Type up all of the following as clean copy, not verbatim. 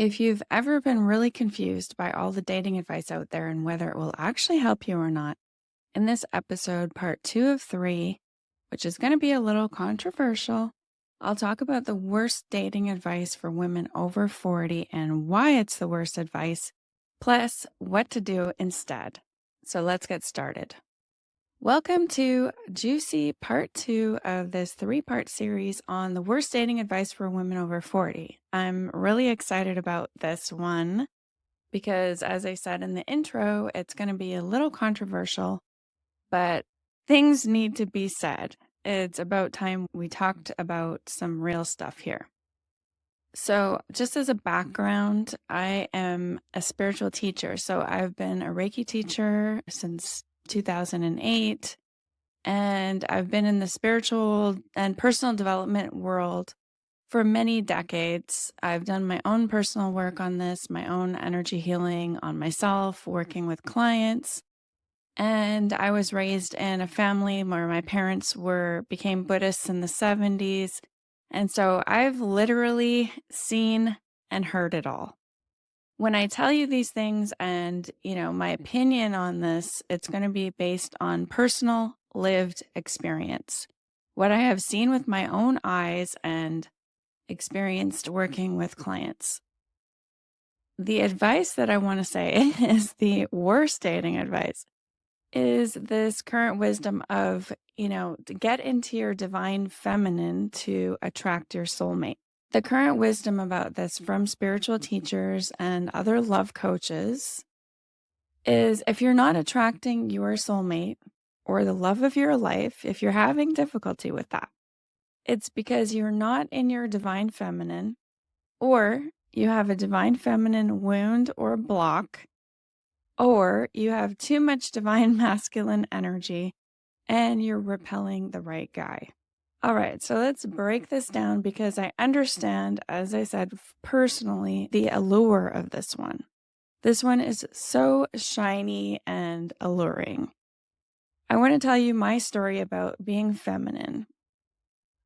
If you've ever been really confused by all the dating advice out there and whether it will actually help you or not, in this episode, part 2 of 3, which is going to be a little controversial, I'll talk about the worst dating advice for women over 40 and why it's the worst advice, plus what to do instead. So let's get started. Welcome to Juicy Part 2 of this 3-part series on the worst dating advice for women over 40. I'm really excited about this one because, as I said in the intro, it's going to be a little controversial, but things need to be said. It's about time we talked about some real stuff here. So, just as a background, I am a spiritual teacher. So, I've been a Reiki teacher since 2008. And I've been in the spiritual and personal development world for many decades. I've done my own personal work on this, my own energy healing on myself, working with clients. And I was raised in a family where my parents became Buddhists in the 70s. And so I've literally seen and heard it all. When I tell you these things and, my opinion on this, it's going to be based on personal lived experience. What I have seen with my own eyes and experienced working with clients. The advice that I want to say is the worst dating advice is this current wisdom of, to get into your divine feminine to attract your soulmate. The current wisdom about this from spiritual teachers and other love coaches is if you're not attracting your soulmate or the love of your life, if you're having difficulty with that, it's because you're not in your divine feminine, or you have a divine feminine wound or block, or you have too much divine masculine energy and you're repelling the right guy. All right, so let's break this down because I understand, as I said personally, the allure of this one. This one is so shiny and alluring. I want to tell you my story about being feminine.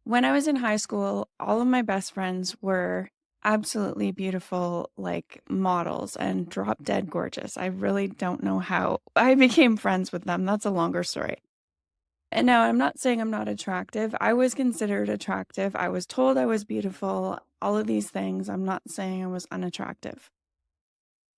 When I was in high school, all of my best friends were absolutely beautiful, like models and drop dead gorgeous. I really don't know how I became friends with them. That's a longer story. And now I'm not saying I'm not attractive. I was considered attractive. I was told I was beautiful, all of these things. I'm not saying I was unattractive.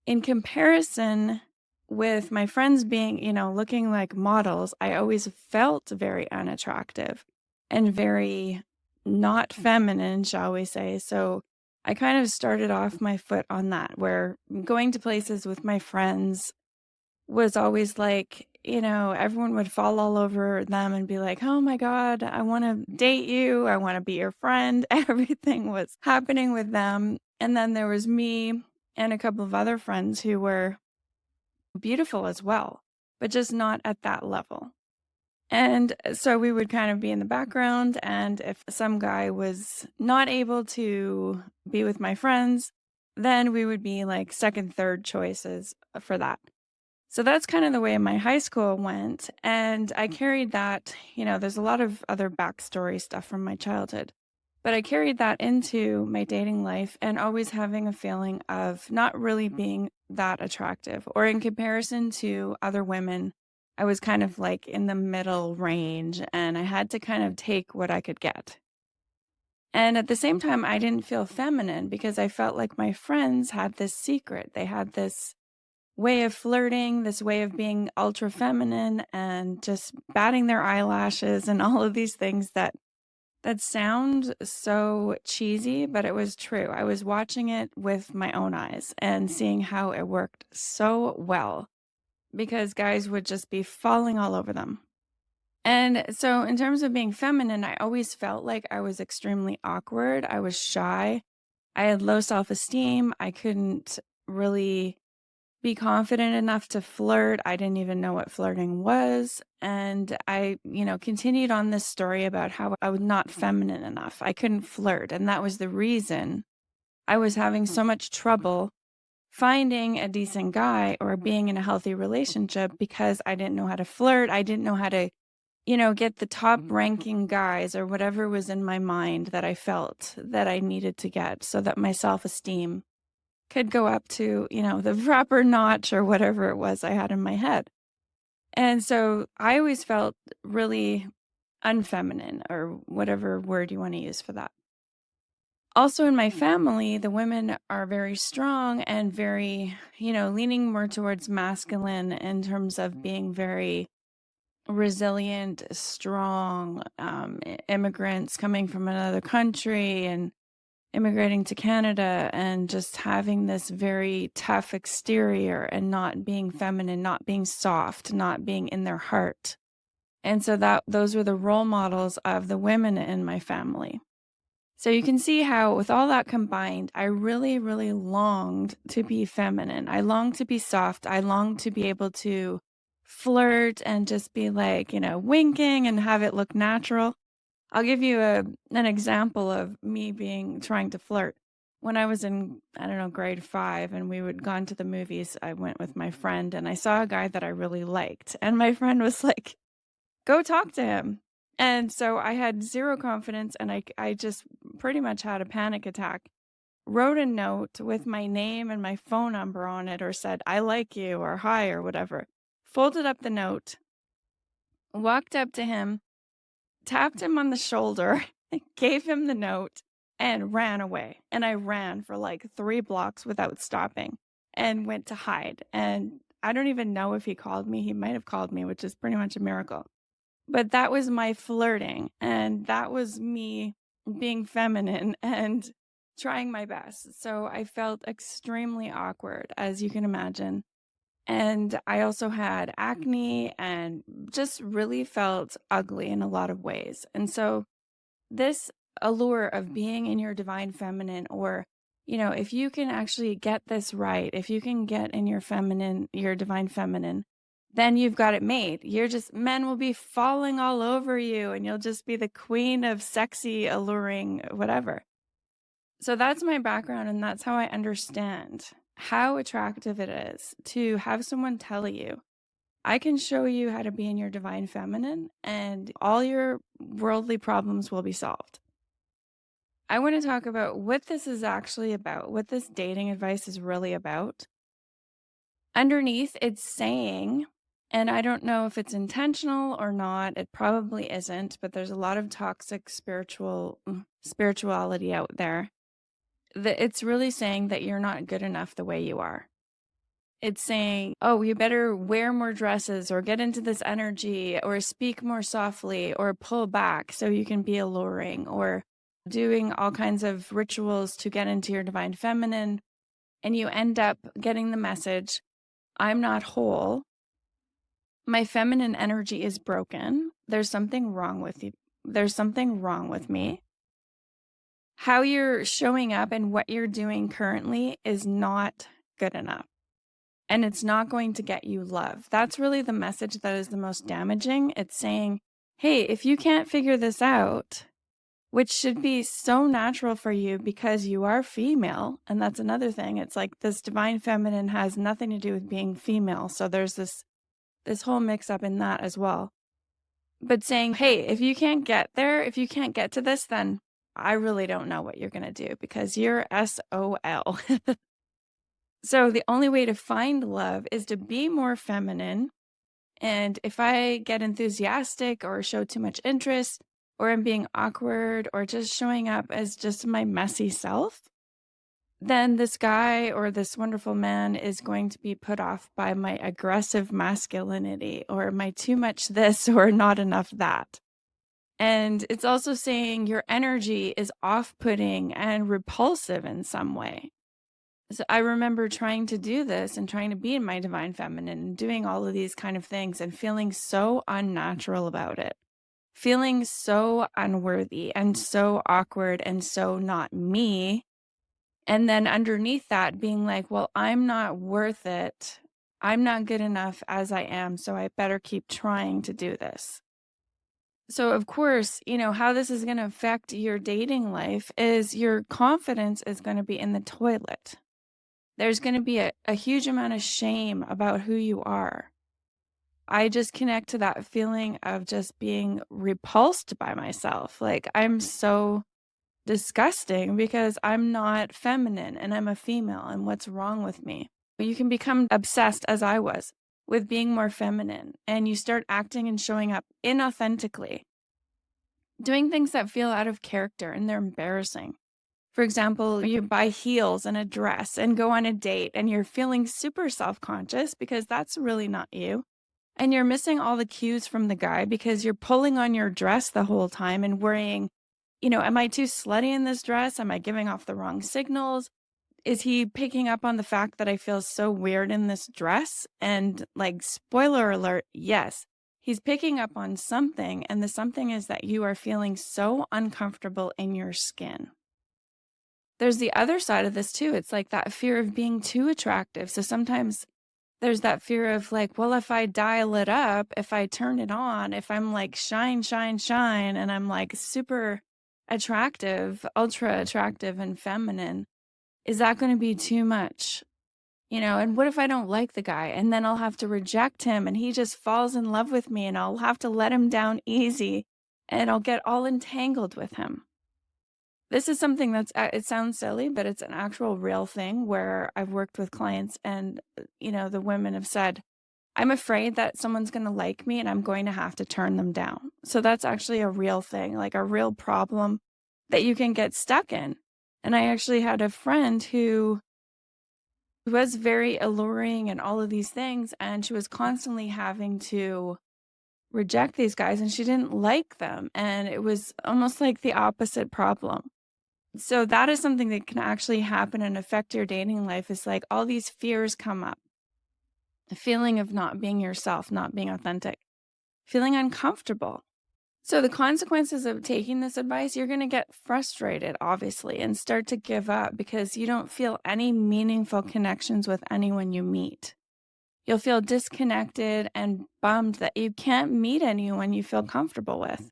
In comparison with my friends being, looking like models, I always felt very unattractive and very not feminine, shall we say. So I kind of started off my foot on that, where going to places with my friends was always like, everyone would fall all over them and be like, oh my God, I want to date you. I want to be your friend. Everything was happening with them. And then there was me and a couple of other friends who were beautiful as well, but just not at that level. And so we would kind of be in the background. And if some guy was not able to be with my friends, then we would be like second, third choices for that. So that's kind of the way my high school went. And I carried that, there's a lot of other backstory stuff from my childhood, but I carried that into my dating life and always having a feeling of not really being that attractive, or in comparison to other women, I was kind of like in the middle range and I had to kind of take what I could get. And at the same time, I didn't feel feminine because I felt like my friends had this secret. They had this way of flirting, this way of being ultra feminine and just batting their eyelashes and all of these things that sound so cheesy, but it was true. I was watching it with my own eyes and seeing how it worked so well because guys would just be falling all over them. And so in terms of being feminine, I always felt like I was extremely awkward. I was shy. I had low self-esteem. I couldn't really be confident enough to flirt. I didn't even know what flirting was. And I, continued on this story about how I was not feminine enough. I couldn't flirt. And that was the reason I was having so much trouble finding a decent guy or being in a healthy relationship because I didn't know how to flirt. I didn't know how to, get the top ranking guys or whatever was in my mind that I felt that I needed to get so that my self-esteem could go up to, the proper notch or whatever it was I had in my head. And so I always felt really unfeminine or whatever word you want to use for that. Also, in my family, the women are very strong and very, leaning more towards masculine in terms of being very resilient, strong immigrants coming from another country and immigrating to Canada and just having this very tough exterior and not being feminine, not being soft, not being in their heart. And so those were the role models of the women in my family. So you can see how with all that combined, I really, really longed to be feminine. I longed to be soft. I longed to be able to flirt and just be like, winking and have it look natural. I'll give you an example of me trying to flirt. When I was in, I don't know, grade 5 and we would gone to the movies, I went with my friend and I saw a guy that I really liked. And my friend was like, go talk to him. And so I had zero confidence and I just pretty much had a panic attack. Wrote a note with my name and my phone number on it or said, I like you or hi or whatever. Folded up the note, walked up to him, tapped him on the shoulder, gave him the note, and ran away. And I ran for like 3 blocks without stopping and went to hide. And I don't even know if he called me. He might have called me, which is pretty much a miracle. But that was my flirting, and that was me being feminine and trying my best. So I felt extremely awkward, as you can imagine. And I also had acne and just really felt ugly in a lot of ways. And so this allure of being in your divine feminine, or, if you can actually get this right, if you can get in your divine feminine, then you've got it made. Men will be falling all over you and you'll just be the queen of sexy, alluring, whatever. So that's my background and that's how I understand how attractive it is to have someone tell you, I can show you how to be in your divine feminine and all your worldly problems will be solved. I want to talk about what this is actually about, what this dating advice is really about. Underneath, it's saying, and I don't know if it's intentional or not, it probably isn't, but there's a lot of toxic spirituality out there. It's really saying that you're not good enough the way you are. It's saying, oh, you better wear more dresses or get into this energy or speak more softly or pull back so you can be alluring, or doing all kinds of rituals to get into your divine feminine. And you end up getting the message, I'm not whole. My feminine energy is broken. There's something wrong with you. There's something wrong with me. How you're showing up and what you're doing currently is not good enough. And it's not going to get you love. That's really the message that is the most damaging. It's saying, hey, if you can't figure this out, which should be so natural for you because you are female. And that's another thing. It's like this divine feminine has nothing to do with being female. So there's this whole mix up in that as well. But saying, hey, if you can't get there, if you can't get to this, then I really don't know what you're going to do because you're SOL. So the only way to find love is to be more feminine. And if I get enthusiastic or show too much interest, or I'm being awkward, or just showing up as just my messy self, then this guy or this wonderful man is going to be put off by my aggressive masculinity or my too much this or not enough that. And it's also saying your energy is off-putting and repulsive in some way. So I remember trying to do this and trying to be in my divine feminine and doing all of these kind of things and feeling so unnatural about it, feeling so unworthy and so awkward and so not me. And then underneath that being like, well, I'm not worth it. I'm not good enough as I am. So I better keep trying to do this. So of course, how this is going to affect your dating life is your confidence is going to be in the toilet. There's going to be a huge amount of shame about who you are. I just connect to that feeling of just being repulsed by myself. Like I'm so disgusting because I'm not feminine and I'm a female, and what's wrong with me? You can become obsessed, as I was, with being more feminine, and you start acting and showing up inauthentically, doing things that feel out of character and they're embarrassing. For example, you buy heels and a dress and go on a date and you're feeling super self-conscious because that's really not you. And you're missing all the cues from the guy because you're pulling on your dress the whole time and worrying, am I too slutty in this dress? Am I giving off the wrong signals? Is he picking up on the fact that I feel so weird in this dress? And like, spoiler alert, yes, he's picking up on something. And the something is that you are feeling so uncomfortable in your skin. There's the other side of this too. It's like that fear of being too attractive. So sometimes there's that fear of like, well, if I dial it up, if I turn it on, if I'm like shine, shine, shine, and I'm like super attractive, ultra attractive and feminine, is that going to be too much? And what if I don't like the guy and then I'll have to reject him and he just falls in love with me and I'll have to let him down easy and I'll get all entangled with him. This is something it sounds silly, but it's an actual real thing where I've worked with clients and, the women have said, I'm afraid that someone's going to like me and I'm going to have to turn them down. So that's actually a real thing, like a real problem that you can get stuck in. And I actually had a friend who was very alluring and all of these things, and she was constantly having to reject these guys and she didn't like them. And it was almost like the opposite problem. So that is something that can actually happen and affect your dating life. Is like all these fears come up. The feeling of not being yourself, not being authentic, feeling uncomfortable. So the consequences of taking this advice, you're going to get frustrated, obviously, and start to give up because you don't feel any meaningful connections with anyone you meet. You'll feel disconnected and bummed that you can't meet anyone you feel comfortable with.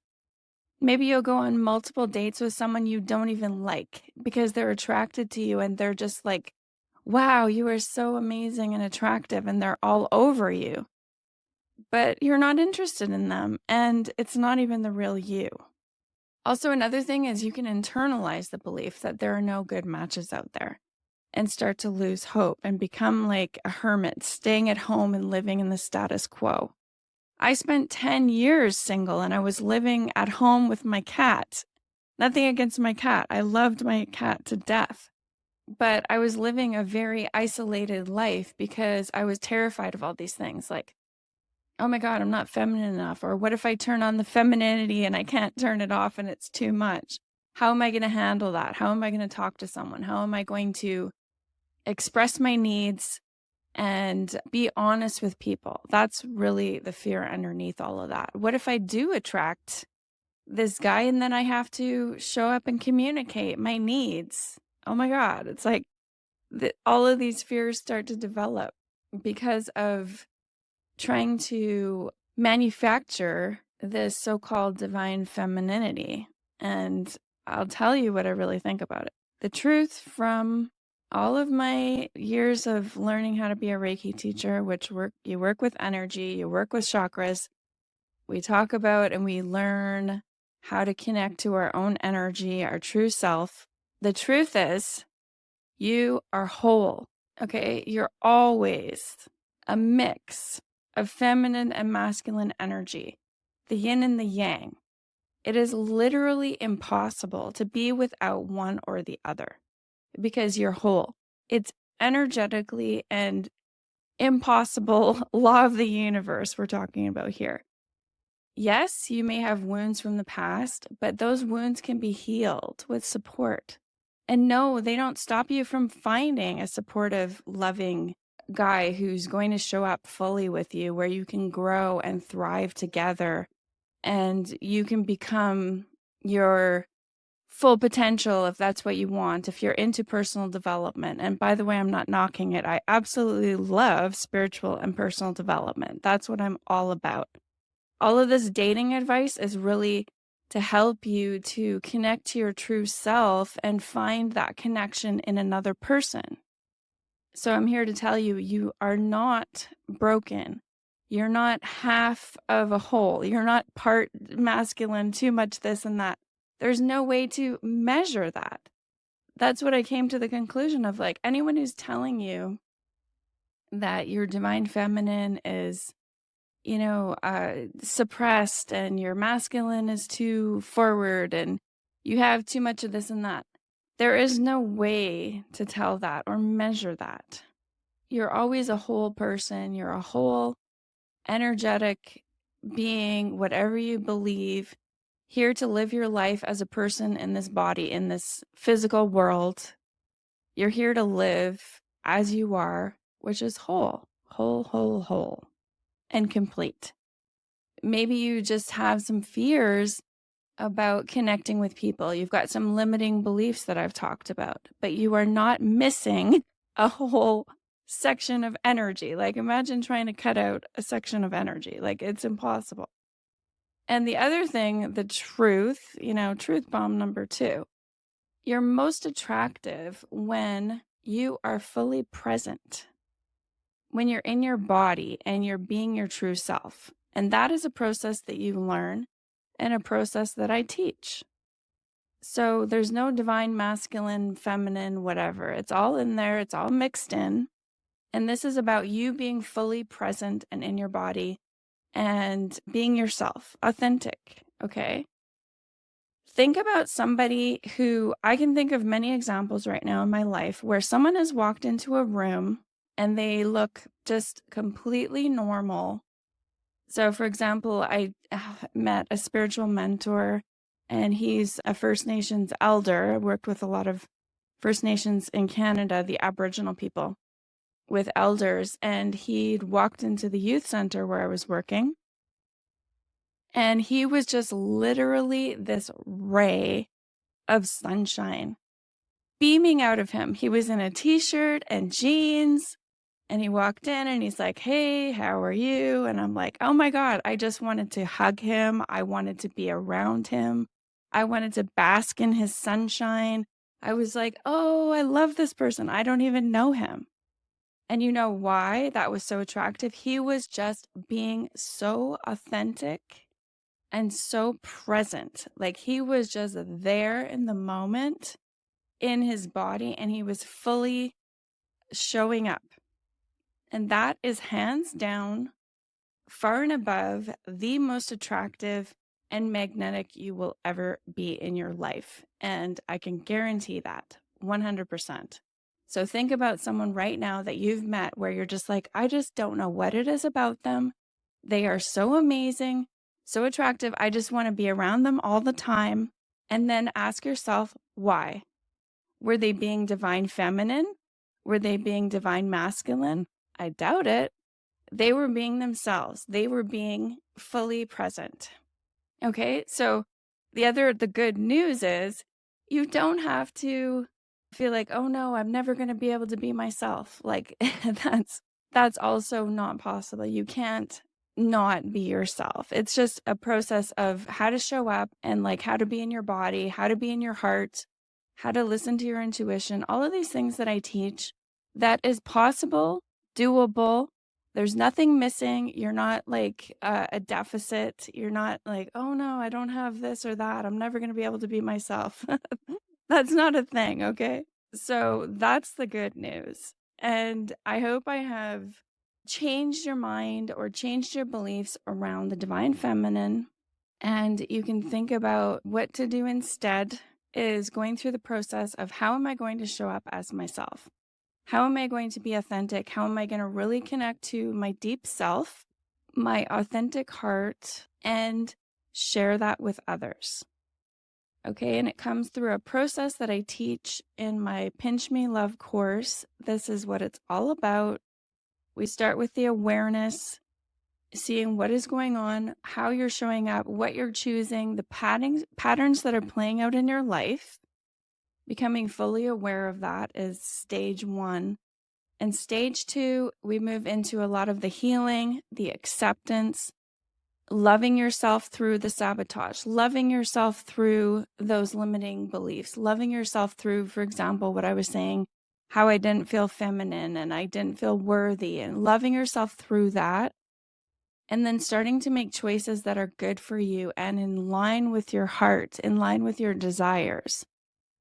Maybe you'll go on multiple dates with someone you don't even like because they're attracted to you and they're just like, wow, you are so amazing and attractive, and they're all over you. But you're not interested in them and it's not even the real you. Also, another thing is you can internalize the belief that there are no good matches out there and start to lose hope and become like a hermit, staying at home and living in the status quo. I spent 10 years single and I was living at home with my cat. Nothing against my cat. I loved my cat to death. But I was living a very isolated life because I was terrified of all these things like, oh my God, I'm not feminine enough. Or what if I turn on the femininity and I can't turn it off and it's too much? How am I going to handle that? How am I going to talk to someone? How am I going to express my needs and be honest with people? That's really the fear underneath all of that. What if I do attract this guy and then I have to show up and communicate my needs? Oh my God. It's like all of these fears start to develop because of trying to manufacture this so-called divine femininity. And I'll tell you what I really think about it. The truth from all of my years of learning how to be a Reiki teacher, you work with energy, you work with chakras, we talk about and we learn how to connect to our own energy, our true self. The truth is, you are whole, okay? You're always a mix of feminine and masculine energy, the yin and the yang. It is literally impossible to be without one or the other because you're whole. It's energetically and impossible law of the universe we're talking about here. Yes, you may have wounds from the past, but those wounds can be healed with support. And no, they don't stop you from finding a supportive, loving guy who's going to show up fully with you, where you can grow and thrive together and you can become your full potential if that's what you want, if you're into personal development. And by the way, I'm not knocking it. I absolutely love spiritual and personal development. That's what I'm all about. All of this dating advice is really to help you to connect to your true self and find that connection in another person. So I'm here to tell you, you are not broken. You're not half of a whole. You're not part masculine, too much this and that. There's no way to measure that. That's what I came to the conclusion of. Like, anyone who's telling you that your divine feminine is, suppressed and your masculine is too forward and you have too much of this and that. There is no way to tell that or measure that. You're always a whole person. You're a whole energetic being, whatever you believe, here to live your life as a person in this body, in this physical world. You're here to live as you are, which is whole, whole, and complete. Maybe you just have some fears about connecting with people. You've got some limiting beliefs that I've talked about, but you are not missing a whole section of energy. Like, imagine trying to cut out a section of energy. Like, it's impossible. And the other thing, the truth, truth bomb number 2, you're most attractive when you are fully present, when you're in your body and you're being your true self. And that is a process that you learn and a process that I teach. So there's no divine masculine, feminine, whatever. It's all in there. It's all mixed in. And this is about you being fully present and in your body and being yourself, authentic. Okay. Think about somebody who, I can think of many examples right now in my life where someone has walked into a room and they look just completely normal. So, for example, I met a spiritual mentor, and he's a First Nations elder. I worked with a lot of First Nations in Canada, the Aboriginal people, with elders. And he'd walked into the youth center where I was working. And he was just literally this ray of sunshine beaming out of him. He was in a t-shirt and jeans. And he walked in and he's like, "Hey, how are you?" And I'm like, oh my God, I just wanted to hug him. I wanted to be around him. I wanted to bask in his sunshine. I was like, oh, I love this person. I don't even know him. And you know why that was so attractive? He was just being so authentic and so present. Like, he was just there in the moment in his body and he was fully showing up. And that is hands down, far and above, the most attractive and magnetic you will ever be in your life. And I can guarantee that 100%. So think about someone right now that you've met where you're just like, I just don't know what it is about them. They are so amazing, so attractive. I just want to be around them all the time. And then ask yourself, why? Were they being divine feminine? Were they being divine masculine? I doubt it. They were being themselves. They were being fully present. Okay, so the good news is you don't have to feel like, oh no, I'm never going to be able to be myself. Like, that's also not possible. You can't not be yourself. It's just a process of how to show up and like how to be in your body, how to be in your heart, how to listen to your intuition, all of these things that I teach that is possible, doable. There's nothing missing. You're not like a deficit. You're not like, oh no, I don't have this or that. I'm never going to be able to be myself. That's not a thing. Okay. So that's the good news. And I hope I have changed your mind or changed your beliefs around the divine feminine. And you can think about what to do instead is going through the process of how am I going to show up as myself? How am I going to be authentic? How am I going to really connect to my deep self, my authentic heart, and share that with others? Okay, and it comes through a process that I teach in my Pinch Me Love course. This is what it's all about. We start with the awareness, seeing what is going on, how you're showing up, what you're choosing, the patterns that are playing out in your life. Becoming fully aware of that is stage 1. And stage 2, we move into a lot of the healing, the acceptance, loving yourself through the sabotage, loving yourself through those limiting beliefs, loving yourself through, for example, what I was saying, how I didn't feel feminine and I didn't feel worthy, and loving yourself through that and then starting to make choices that are good for you and in line with your heart, in line with your desires.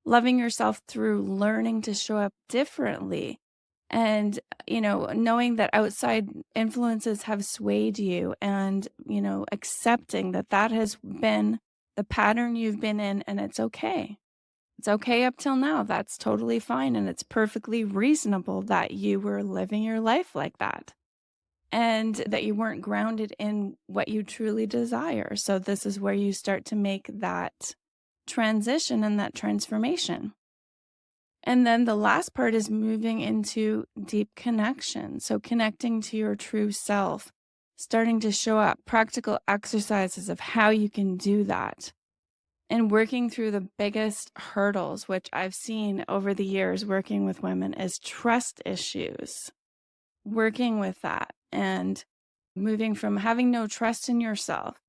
Loving yourself through learning to show up differently and, knowing that outside influences have swayed you and, accepting that that has been the pattern you've been in and it's okay. It's okay up till now. That's totally fine. And it's perfectly reasonable that you were living your life like that and that you weren't grounded in what you truly desire. So, this is where you start to make that transition and that transformation. And then the last part is moving into deep connection. So, connecting to your true self, starting to show up, practical exercises of how you can do that, and working through the biggest hurdles, which I've seen over the years working with women, is trust issues. Working with that and moving from having no trust in yourself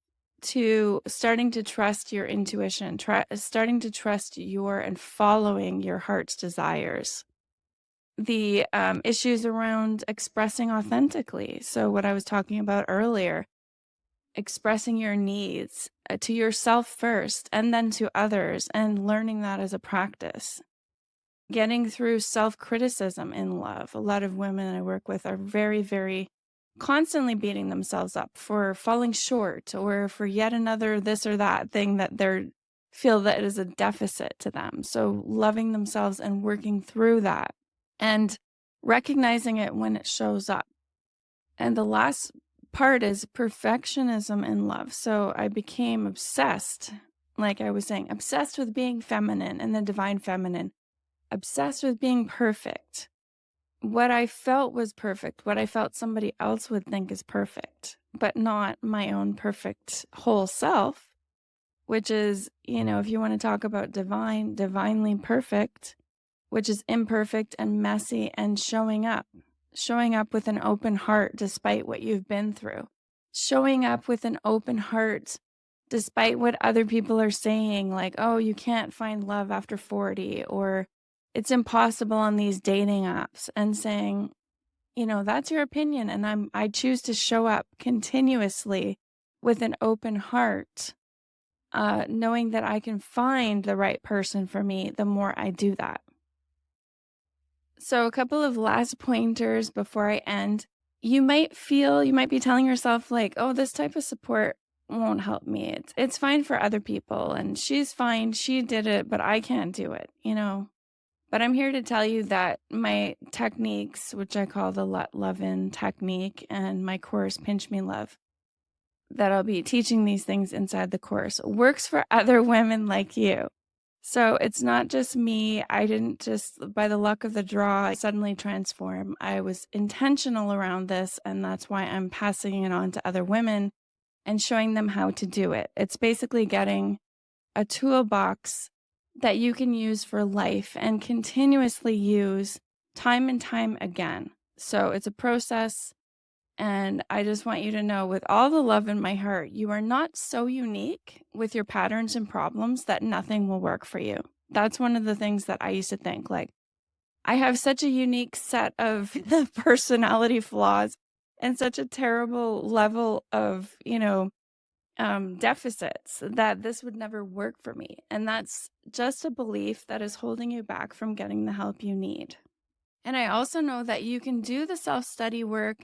to starting to trust your intuition, starting to trust your and following your heart's desires. The issues around expressing authentically. So, what I was talking about earlier, expressing your needs to yourself first and then to others, and learning that as a practice. Getting through self-criticism in love. A lot of women I work with are very, very constantly beating themselves up for falling short or for yet another this or that thing that they feel that is a deficit to them. So loving themselves and working through that and recognizing it when it shows up. And the last part is perfectionism in love. So I became obsessed, like I was saying, obsessed with being feminine and the divine feminine, obsessed with being perfect. What I felt was perfect, what I felt somebody else would think is perfect, but not my own perfect whole self, which is, if you want to talk about divinely perfect, which is imperfect and messy and showing up with an open heart despite what you've been through, showing up with an open heart despite what other people are saying, like, oh, you can't find love after 40, or it's impossible on these dating apps, and saying, that's your opinion. And I choose to show up continuously with an open heart, knowing that I can find the right person for me the more I do that. So, a couple of last pointers before I end. You might be telling yourself, like, oh, this type of support won't help me. It's fine for other people, and she's fine. She did it, but I can't do it. But I'm here to tell you that my techniques, which I call the Let Love In technique, and my course, Pinch Me Love, that I'll be teaching these things inside the course, works for other women like you. So it's not just me. I didn't just, by the luck of the draw, suddenly transform. I was intentional around this, and that's why I'm passing it on to other women and showing them how to do it. It's basically getting a toolbox that you can use for life and continuously use time and time again. So it's a process. And I just want you to know, with all the love in my heart, you are not so unique with your patterns and problems that nothing will work for you. That's one of the things that I used to think, like, I have such a unique set of personality flaws and such a terrible level of, deficits that this would never work for me. And that's just a belief that is holding you back from getting the help you need. And I also know that you can do the self-study work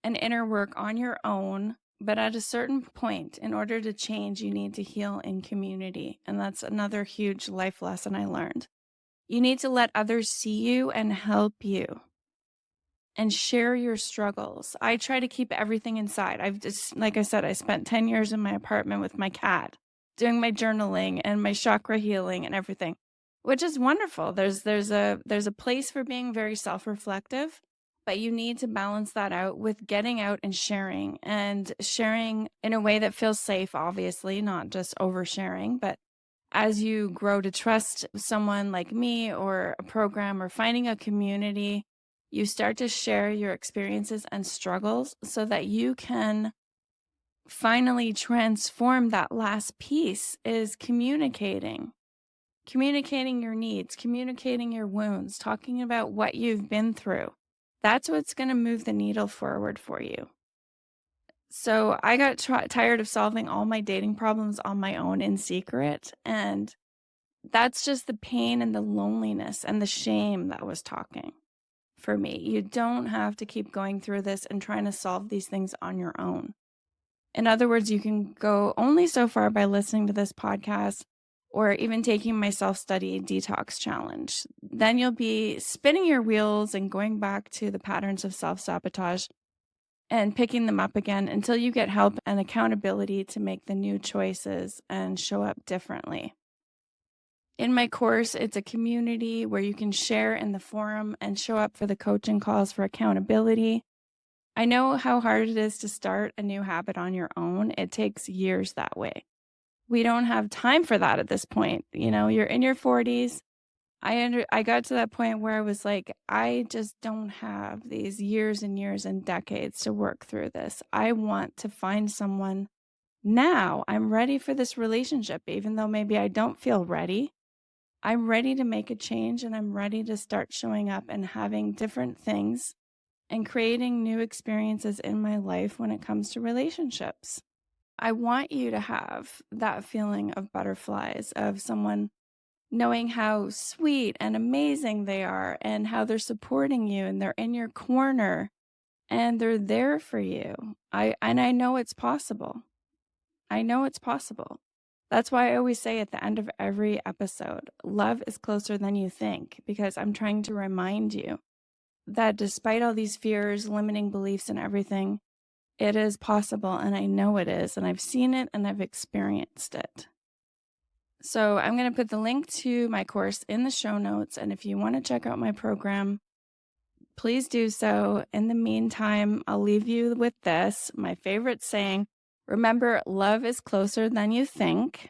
and inner work on your own, but at a certain point, in order to change, you need to heal in community. And that's another huge life lesson I learned. You need to let others see you and help you and share your struggles. I try to keep everything inside. I've just, like I said, I spent 10 years in my apartment with my cat, doing my journaling and my chakra healing and everything, which is wonderful. There's a place for being very self-reflective, but you need to balance that out with getting out and sharing in a way that feels safe, obviously, not just oversharing, but as you grow to trust someone like me or a program or finding a community, you start to share your experiences and struggles so that you can finally transform. That last piece is communicating your needs, communicating your wounds, talking about what you've been through. That's what's going to move the needle forward for you. So I got tired of solving all my dating problems on my own in secret. And that's just the pain and the loneliness and the shame that was talking for me. You don't have to keep going through this and trying to solve these things on your own. In other words, you can go only so far by listening to this podcast or even taking my self-study detox challenge. Then you'll be spinning your wheels and going back to the patterns of self-sabotage and picking them up again until you get help and accountability to make the new choices and show up differently. In my course, it's a community where you can share in the forum and show up for the coaching calls for accountability. I know how hard it is to start a new habit on your own. It takes years that way. We don't have time for that at this point. You're in your 40s. I got to that point where I was like, I just don't have these years and years and decades to work through this. I want to find someone now. I'm ready for this relationship, even though maybe I don't feel ready. I'm ready to make a change and I'm ready to start showing up and having different things and creating new experiences in my life when it comes to relationships. I want you to have that feeling of butterflies, of someone knowing how sweet and amazing they are and how they're supporting you and they're in your corner and they're there for you. I know it's possible. I know it's possible. That's why I always say at the end of every episode, love is closer than you think, because I'm trying to remind you that despite all these fears, limiting beliefs, and everything, it is possible. And I know it is. And I've seen it and I've experienced it. So I'm going to put the link to my course in the show notes. And if you want to check out my program, please do so. In the meantime, I'll leave you with this, my favorite saying. Remember, love is closer than you think.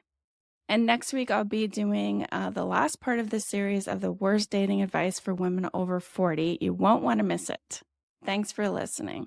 And next week, I'll be doing the last part of this series of the worst dating advice for women over 40. You won't want to miss it. Thanks for listening.